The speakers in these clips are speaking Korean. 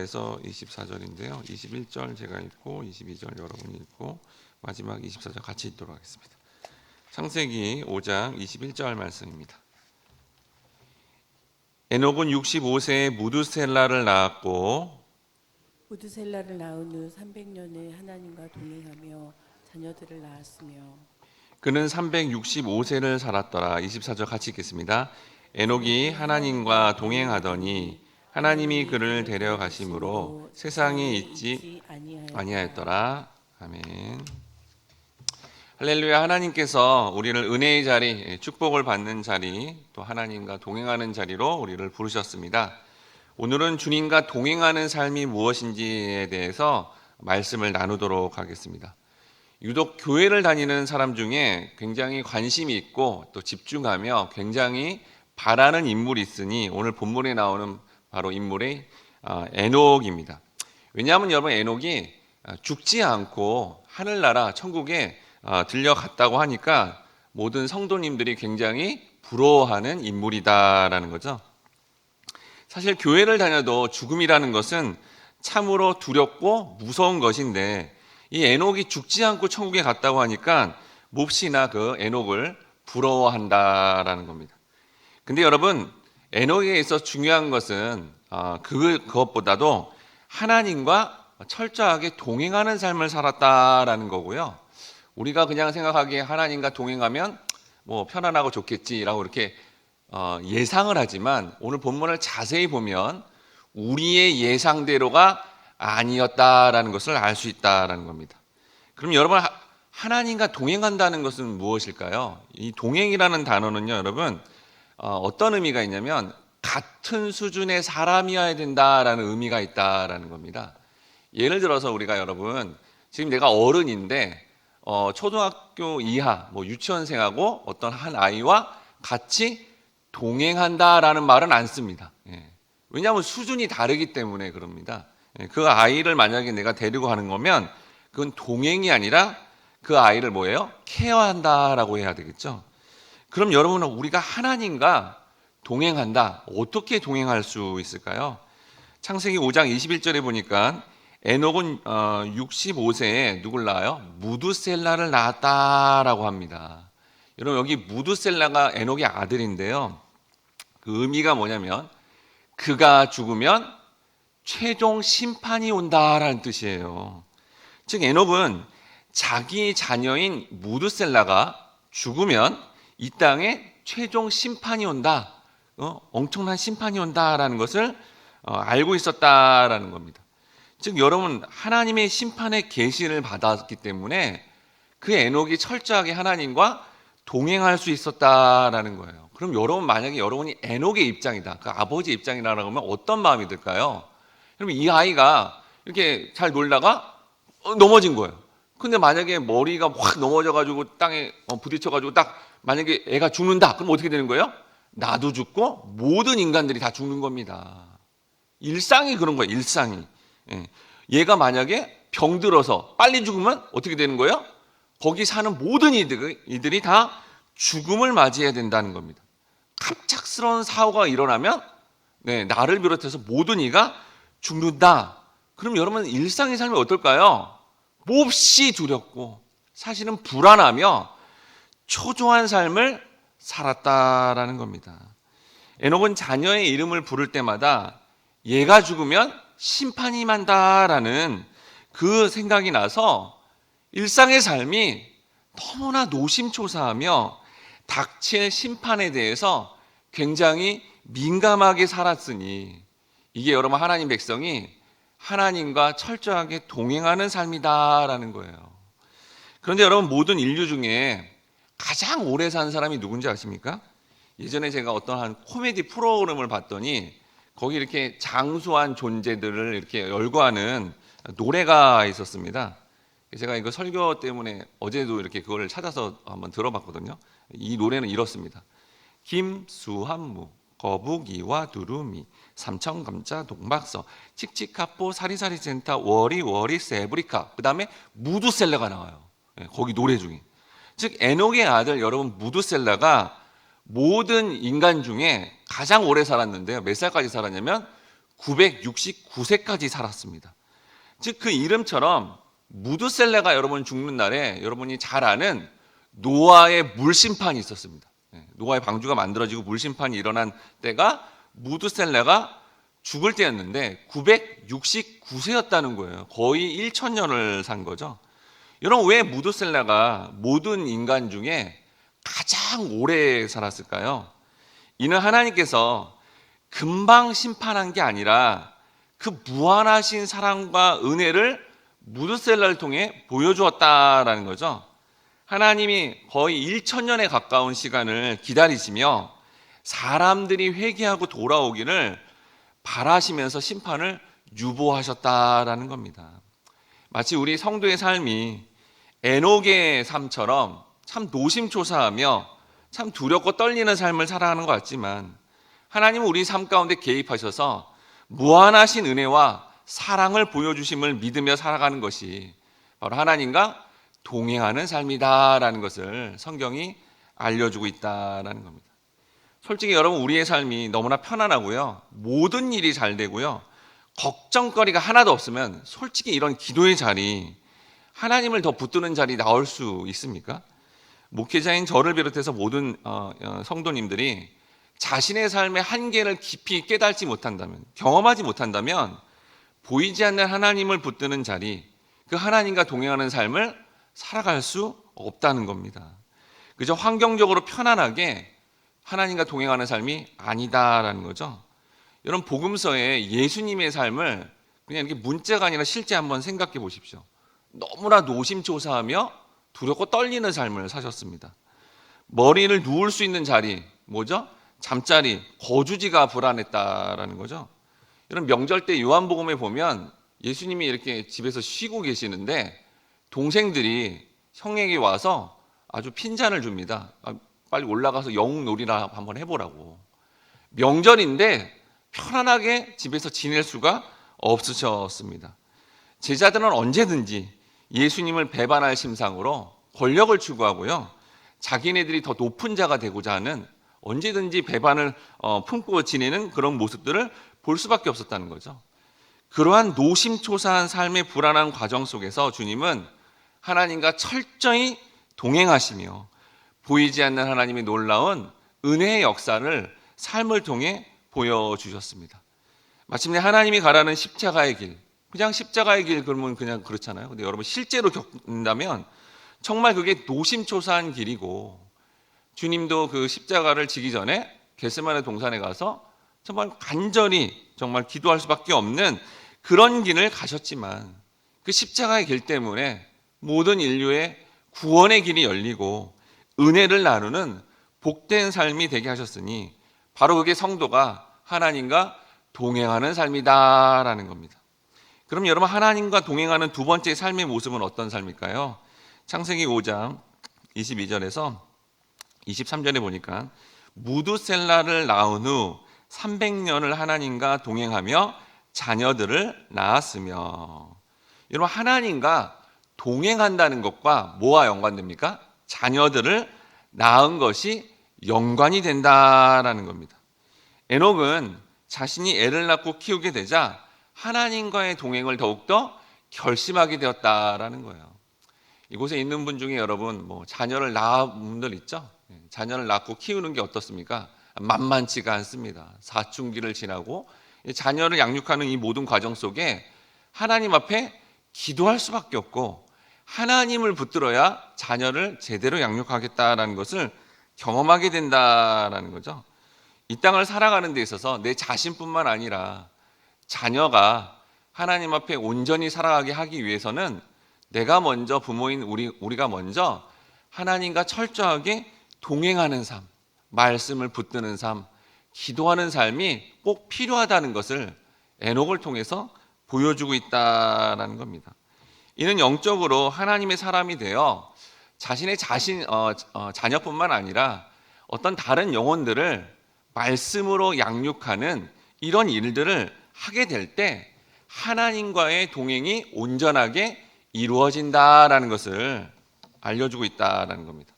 21절에서 24절인데요. 21절 제가 읽고 22절 여러분이 읽고 마지막 24절 같이 읽도록 하겠습니다. 창세기 5장 21절 말씀입니다. 에녹은 65세에 무두셀라를 낳았고 무두셀라를 낳은 후 300년을 하나님과 동행하며 자녀들을 낳았으며 그는 365세를 살았더라. 24절 같이 읽겠습니다. 에녹이 하나님과 동행하더니 하나님이 그를 데려가심으로 세상에 있지 아니하였더라. 아멘. 할렐루야. 하나님께서 우리를 은혜의 자리, 축복을 받는 자리, 또 하나님과 동행하는 자리로 우리를 부르셨습니다. 오늘은 주님과 동행하는 삶이 무엇인지에 대해서 말씀을 나누도록 하겠습니다. 유독 교회를 다니는 사람 중에 굉장히 관심이 있고 또 집중하며 굉장히 바라는 인물이 있으니 오늘 본문에 나오는 바로 인물이 에녹입니다. 왜냐하면 여러분, 에녹이 죽지 않고 하늘나라 천국에 들려갔다고 하니까 모든 성도님들이 굉장히 부러워하는 인물이다라는 거죠. 사실 교회를 다녀도 죽음이라는 것은 참으로 두렵고 무서운 것인데 이 에녹이 죽지 않고 천국에 갔다고 하니까 몹시나 그 에녹을 부러워한다라는 겁니다. 근데 여러분, 에녹에 있어서 중요한 것은 그것보다도 하나님과 철저하게 동행하는 삶을 살았다라는 거고요. 우리가 그냥 생각하기에 하나님과 동행하면 뭐 편안하고 좋겠지라고 이렇게 예상을 하지만 오늘 본문을 자세히 보면 우리의 예상대로가 아니었다라는 것을 알 수 있다라는 겁니다. 그럼 여러분, 하나님과 동행한다는 것은 무엇일까요? 이 동행이라는 단어는요, 여러분, 어떤 의미가 있냐면 같은 수준의 사람이어야 된다라는 의미가 있다라는 겁니다. 예를 들어서 우리가 여러분, 지금 내가 어른인데 초등학교 이하 유치원생하고 어떤 한 아이와 같이 동행한다라는 말은 안 씁니다. 왜냐하면 수준이 다르기 때문에 그럽니다. 그 아이를 만약에 내가 데리고 가는 거면 그건 동행이 아니라 그 아이를 뭐예요? 케어한다라고 해야 되겠죠. 그럼 여러분은 우리가 하나님과 동행한다. 어떻게 동행할 수 있을까요? 창세기 5장 21절에 보니까 에녹은 65세에 누굴 낳아요? 무두셀라를 낳았다라고 합니다. 여러분, 여기 무두셀라가 에녹의 아들인데요. 그 의미가 뭐냐면 그가 죽으면 최종 심판이 온다라는 뜻이에요. 즉 에녹은 자기 자녀인 무두셀라가 죽으면 이 땅에 최종 심판이 온다, 엄청난 심판이 온다라는 것을 알고 있었다라는 겁니다. 즉 여러분, 하나님의 심판의 계시를 받았기 때문에 그 에녹이 철저하게 하나님과 동행할 수 있었다라는 거예요. 그럼 여러분, 만약에 여러분이 에녹의 입장이다, 그 아버지 입장이라고 하면 어떤 마음이 들까요? 그러면 이 아이가 이렇게 잘 놀다가 넘어진 거예요. 근데 만약에 머리가 확 넘어져가지고 땅에 부딪혀가지고 딱 만약에 애가 죽는다, 그럼 어떻게 되는 거예요? 나도 죽고 모든 인간들이 다 죽는 겁니다. 일상이 그런 거예요. 일상이. 얘가 만약에 병들어서 빨리 죽으면 어떻게 되는 거예요? 거기 사는 모든 이들이 다 죽음을 맞이해야 된다는 겁니다. 갑작스러운 사고가 일어나면 나를 비롯해서 모든 이가 죽는다. 그럼 여러분, 일상의 삶이 어떨까요? 몹시 두렵고 사실은 불안하며 초조한 삶을 살았다라는 겁니다. 에녹은 자녀의 이름을 부를 때마다 얘가 죽으면 심판이 임한다라는 그 생각이 나서 일상의 삶이 너무나 노심초사하며 닥칠 심판에 대해서 굉장히 민감하게 살았으니 이게 여러분, 하나님 백성이 하나님과 철저하게 동행하는 삶이다라는 거예요. 그런데 여러분, 모든 인류 중에 가장 오래 산 사람이 누군지 아십니까? 예전에 제가 어떤 한 코미디 프로그램을 봤더니 거기 이렇게 장수한 존재들을 이렇게 열거하는 노래가 있었습니다. 제가 이거 설교 때문에 어제도 이렇게 그걸 찾아서 한번 들어봤거든요. 이 노래는 이렇습니다. 김수한무, 거북이와 두루미, 삼천감자, 동박서, 칙칙하포, 사리사리센터, 워리워리, 세브리카, 그 다음에 무두셀라가 나와요. 거기 노래 중에. 즉 에녹의 아들 여러분, 무두셀라가 모든 인간 중에 가장 오래 살았는데요. 몇 살까지 살았냐면 969세까지 살았습니다. 즉 그 이름처럼 무드셀라가 여러분 죽는 날에 여러분이 잘 아는 노아의 물심판이 있었습니다. 노아의 방주가 만들어지고 물심판이 일어난 때가 무드셀라가 죽을 때였는데 969세였다는 거예요. 거의 1000년을 산 거죠. 여러분, 왜 무드셀라가 모든 인간 중에 가장 오래 살았을까요? 이는 하나님께서 금방 심판한 게 아니라 그 무한하신 사랑과 은혜를 무드셀라를 통해 보여주었다라는 거죠. 하나님이 거의 1000년에 가까운 시간을 기다리시며 사람들이 회개하고 돌아오기를 바라시면서 심판을 유보하셨다라는 겁니다. 마치 우리 성도의 삶이 에녹의 삶처럼 참 노심초사하며 참 두렵고 떨리는 삶을 살아가는 것 같지만 하나님은 우리 삶 가운데 개입하셔서 무한하신 은혜와 사랑을 보여주심을 믿으며 살아가는 것이 바로 하나님과 동행하는 삶이다라는 것을 성경이 알려주고 있다라는 겁니다. 솔직히 여러분, 우리의 삶이 너무나 편안하고요, 모든 일이 잘 되고요, 걱정거리가 하나도 없으면 솔직히 이런 기도의 자리, 하나님을 더 붙드는 자리 나올 수 있습니까? 목회자인 저를 비롯해서 모든 성도님들이 자신의 삶의 한계를 깊이 깨닫지 못한다면, 경험하지 못한다면 보이지 않는 하나님을 붙드는 자리, 그 하나님과 동행하는 삶을 살아갈 수 없다는 겁니다. 그저 환경적으로 편안하게 하나님과 동행하는 삶이 아니다라는 거죠. 여러분, 복음서에 예수님의 삶을 그냥 이렇게 문자가 아니라 실제 한번 생각해 보십시오. 너무나 노심초사하며 두렵고 떨리는 삶을 사셨습니다. 머리를 누울 수 있는 자리, 뭐죠? 잠자리, 거주지가 불안했다라는 거죠. 여러분, 명절 때 요한복음에 보면 예수님이 이렇게 집에서 쉬고 계시는데 동생들이 형에게 와서 아주 핀잔을 줍니다. 빨리 올라가서 영웅놀이나 한번 해보라고. 명절인데 편안하게 집에서 지낼 수가 없으셨습니다. 제자들은 언제든지 예수님을 배반할 심상으로 권력을 추구하고요, 자기네들이 더 높은 자가 되고자 하는, 언제든지 배반을 품고 지내는 그런 모습들을 볼 수밖에 없었다는 거죠. 그러한 노심초사한 삶의 불안한 과정 속에서 주님은 하나님과 철저히 동행하시며 보이지 않는 하나님의 놀라운 은혜의 역사를 삶을 통해 보여주셨습니다. 마침내 하나님이 가라는 십자가의 길, 그냥 십자가의 길 그러면 그냥 그렇잖아요. 근데 여러분, 실제로 겪는다면 정말 그게 노심초사한 길이고, 주님도 그 십자가를 지기 전에 겟세마네 동산에 가서 정말 간절히 정말 기도할 수밖에 없는 그런 길을 가셨지만 그 십자가의 길 때문에 모든 인류의 구원의 길이 열리고 은혜를 나누는 복된 삶이 되게 하셨으니 바로 그게 성도가 하나님과 동행하는 삶이다라는 겁니다. 그럼 여러분, 하나님과 동행하는 두 번째 삶의 모습은 어떤 삶일까요? 창세기 5장 22절에서 23절에 보니까 무드셀라를 낳은 후 300년을 하나님과 동행하며 자녀들을 낳았으며. 여러분, 하나님과 동행한다는 것과 뭐와 연관됩니까? 자녀들을 낳은 것이 연관이 된다라는 겁니다. 에녹은 자신이 애를 낳고 키우게 되자 하나님과의 동행을 더욱더 결심하게 되었다라는 거예요. 이곳에 있는 분 중에 여러분 자녀를 낳은 분들 있죠? 자녀를 낳고 키우는 게 어떻습니까? 만만치가 않습니다. 사춘기를 지나고 자녀를 양육하는 이 모든 과정 속에 하나님 앞에 기도할 수밖에 없고 하나님을 붙들어야 자녀를 제대로 양육하겠다라는 것을 경험하게 된다라는 거죠. 이 땅을 살아가는 데 있어서 내 자신뿐만 아니라 자녀가 하나님 앞에 온전히 살아가게 하기 위해서는 내가 먼저, 부모인 우리가 먼저 하나님과 철저하게 동행하는 삶, 말씀을 붙드는 삶, 기도하는 삶이 꼭 필요하다는 것을 에녹을 통해서 보여주고 있다는 겁니다. 이는 영적으로 하나님의 사람이 되어 자신의 자녀뿐만 아니라 어떤 다른 영혼들을 말씀으로 양육하는 이런 일들을 하게 될 때 하나님과의 동행이 온전하게 이루어진다라는 것을 알려주고 있다는 겁니다.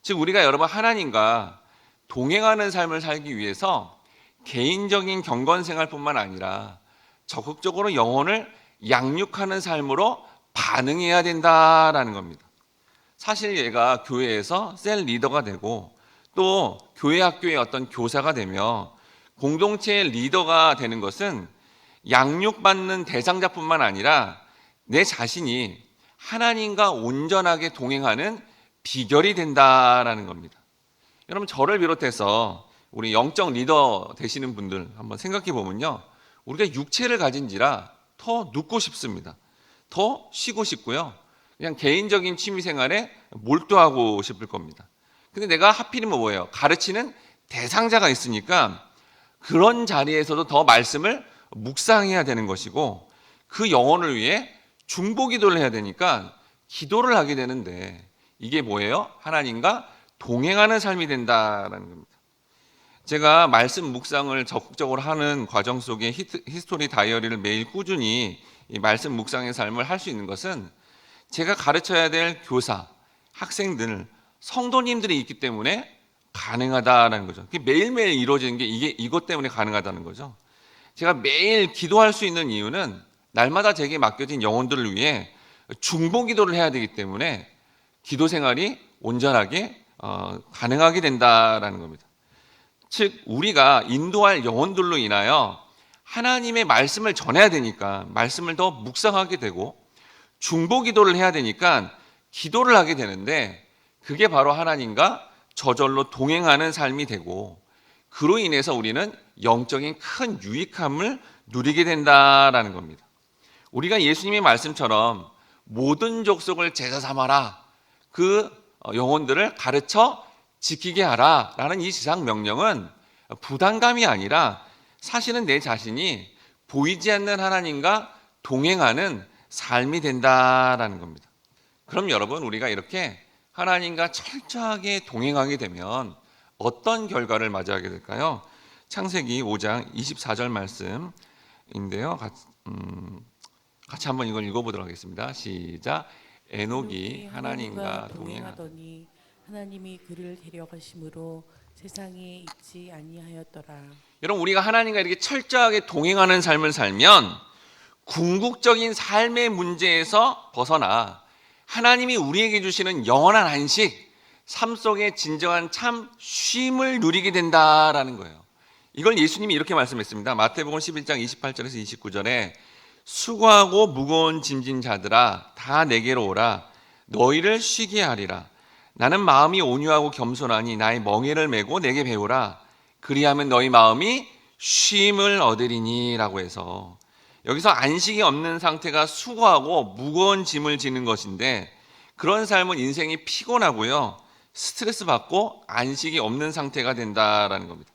즉 우리가 여러분 하나님과 동행하는 삶을 살기 위해서 개인적인 경건 생활뿐만 아니라 적극적으로 영혼을 양육하는 삶으로 반응해야 된다라는 겁니다. 사실 얘가 교회에서 셀 리더가 되고 또 교회 학교의 어떤 교사가 되며 공동체의 리더가 되는 것은 양육받는 대상자뿐만 아니라 내 자신이 하나님과 온전하게 동행하는 비결이 된다라는 겁니다. 여러분, 저를 비롯해서 우리 영적 리더 되시는 분들 한번 생각해 보면요, 우리가 육체를 가진지라 더 눕고 싶습니다. 더 쉬고 싶고요, 그냥 개인적인 취미 생활에 몰두하고 싶을 겁니다. 근데 내가 하필이면 뭐예요? 가르치는 대상자가 있으니까 그런 자리에서도 더 말씀을 묵상해야 되는 것이고, 그 영혼을 위해 중보기도를 해야 되니까 기도를 하게 되는데, 이게 뭐예요? 하나님과 동행하는 삶이 된다라는 겁니다. 제가 말씀 묵상을 적극적으로 하는 과정 속에 히스토리 다이어리를 매일 꾸준히 이 말씀 묵상의 삶을 할 수 있는 것은 제가 가르쳐야 될 교사, 학생들, 성도님들이 있기 때문에 가능하다라는 거죠. 매일매일 이루어지는 게 이것 때문에 가능하다는 거죠. 제가 매일 기도할 수 있는 이유는 날마다 제게 맡겨진 영혼들을 위해 중보 기도를 해야 되기 때문에 기도 생활이 온전하게 가능하게 된다라는 겁니다. 즉, 우리가 인도할 영혼들로 인하여 하나님의 말씀을 전해야 되니까 말씀을 더 묵상하게 되고, 중보 기도를 해야 되니까 기도를 하게 되는데, 그게 바로 하나님과 저절로 동행하는 삶이 되고, 그로 인해서 우리는 영적인 큰 유익함을 누리게 된다라는 겁니다. 우리가 예수님의 말씀처럼 모든 족속을 제자 삼아라, 그 영혼들을 가르쳐 지키게 하라 라는 이 지상 명령은 부담감이 아니라 사실은 내 자신이 보이지 않는 하나님과 동행하는 삶이 된다라는 겁니다. 그럼 여러분, 우리가 이렇게 하나님과 철저하게 동행하게 되면 어떤 결과를 맞이하게 될까요? 창세기 5장 24절 말씀인데요. 같이 한번 이걸 읽어보도록 하겠습니다. 시작. 에녹이 하나님과 동행하더니 하나님이 그를 데려가심으로 세상에 있지 아니하였더라. 여러분, 우리가 하나님과 이렇게 철저하게 동행하는 삶을 살면 궁극적인 삶의 문제에서 벗어나 하나님이 우리에게 주시는 영원한 안식, 삶 속에 진정한 참 쉼을 누리게 된다라는 거예요. 이걸 예수님이 이렇게 말씀했습니다. 마태복음 11장 28절에서 29절에 수고하고 무거운 짐진 자들아 다 내게로 오라, 너희를 쉬게 하리라. 나는 마음이 온유하고 겸손하니 나의 멍에를 메고 내게 배우라. 그리하면 너희 마음이 쉼을 얻으리니 라고 해서, 여기서 안식이 없는 상태가 수고하고 무거운 짐을 지는 것인데, 그런 삶은 인생이 피곤하고요, 스트레스 받고 안식이 없는 상태가 된다라는 겁니다.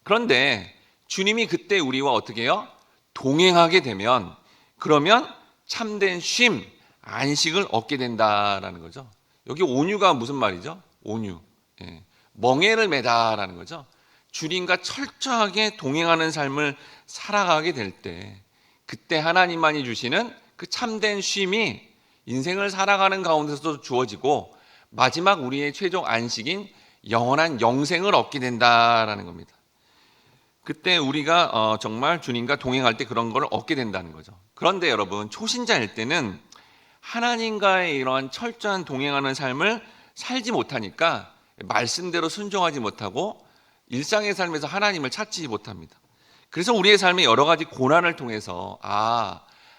그런데 주님이 그때 우리와 어떻게 해요? 동행하게 되면, 그러면 참된 쉼, 안식을 얻게 된다라는 거죠. 여기 온유가 무슨 말이죠? 온유. 멍에를 매다라는 거죠. 주님과 철저하게 동행하는 삶을 살아가게 될 때, 그때 하나님만이 주시는 그 참된 쉼이 인생을 살아가는 가운데서도 주어지고, 마지막 우리의 최종 안식인 영원한 영생을 얻게 된다라는 겁니다. 그때 우리가 정말 주님과 동행할 때 그런 걸 얻게 된다는 거죠. 그런데 여러분, 초신자일 때는 하나님과의 이러한 철저한 동행하는 삶을 살지 못하니까 말씀대로 순종하지 못하고 일상의 삶에서 하나님을 찾지 못합니다. 그래서 우리의 삶에 여러 가지 고난을 통해서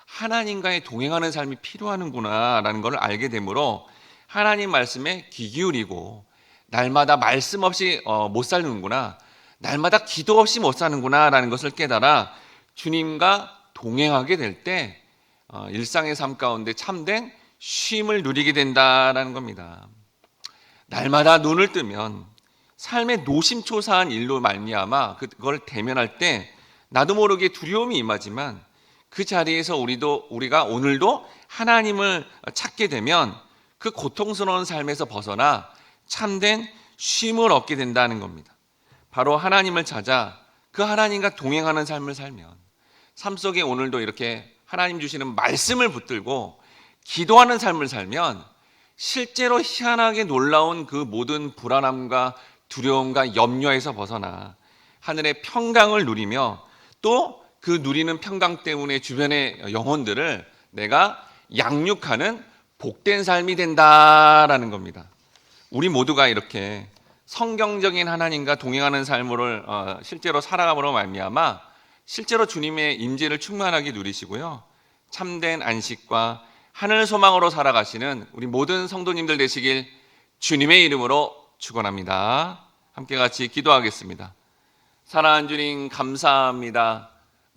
하나님과의 동행하는 삶이 필요하는구나 라는 걸 알게 되므로 하나님 말씀에 귀 기울이고, 날마다 말씀 없이 못 사는구나, 날마다 기도 없이 못 사는구나 라는 것을 깨달아 주님과 동행하게 될 때 일상의 삶 가운데 참된 쉼을 누리게 된다라는 겁니다. 날마다 눈을 뜨면 삶의 노심초사한 일로 말미암아 그걸 대면할 때 나도 모르게 두려움이 임하지만, 그 자리에서 우리가 오늘도 하나님을 찾게 되면 그 고통스러운 삶에서 벗어나 참된 쉼을 얻게 된다는 겁니다. 바로 하나님을 찾아 그 하나님과 동행하는 삶을 살면, 삶 속에 오늘도 이렇게 하나님 주시는 말씀을 붙들고 기도하는 삶을 살면 실제로 희한하게 놀라운 그 모든 불안함과 두려움과 염려에서 벗어나 하늘의 평강을 누리며 또 그 누리는 평강 때문에 주변의 영혼들을 내가 양육하는 복된 삶이 된다라는 겁니다. 우리 모두가 이렇게 성경적인 하나님과 동행하는 삶을 실제로 살아감으로 말미암아 실제로 주님의 임재를 충만하게 누리시고요, 참된 안식과 하늘 소망으로 살아가시는 우리 모든 성도님들 되시길 주님의 이름으로 축원합니다. 함께 같이 기도하겠습니다. 사랑하는 주님, 감사합니다.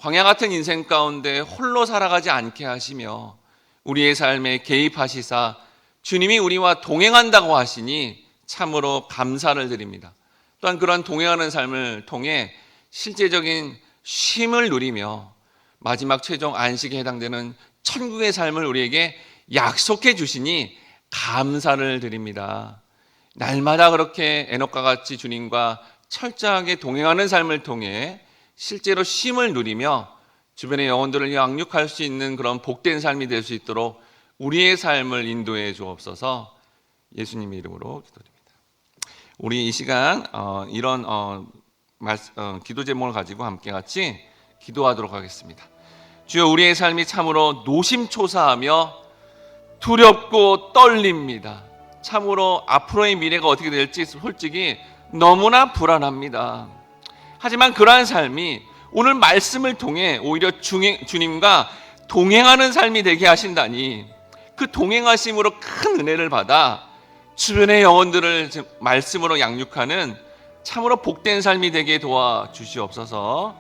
광야 같은 인생 가운데 홀로 살아가지 않게 하시며 우리의 삶에 개입하시사 주님이 우리와 동행한다고 하시니 참으로 감사를 드립니다. 또한 그러한 동행하는 삶을 통해 실제적인 쉼을 누리며 마지막 최종 안식에 해당되는 천국의 삶을 우리에게 약속해 주시니 감사를 드립니다. 날마다 그렇게 에녹과 같이 주님과 철저하게 동행하는 삶을 통해 실제로 쉼을 누리며 주변의 영혼들을 양육할 수 있는 그런 복된 삶이 될 수 있도록 우리의 삶을 인도해 주옵소서. 예수님의 이름으로 기도드립니다. 우리 이 시간 이런 기도 제목을 가지고 함께 같이 기도하도록 하겠습니다. 주여, 우리의 삶이 참으로 노심초사하며 두렵고 떨립니다. 참으로 앞으로의 미래가 어떻게 될지 솔직히 너무나 불안합니다. 하지만 그러한 삶이 오늘 말씀을 통해 오히려 주님과 동행하는 삶이 되게 하신다니, 그 동행하심으로 큰 은혜를 받아 주변의 영혼들을 말씀으로 양육하는 참으로 복된 삶이 되게 도와주시옵소서.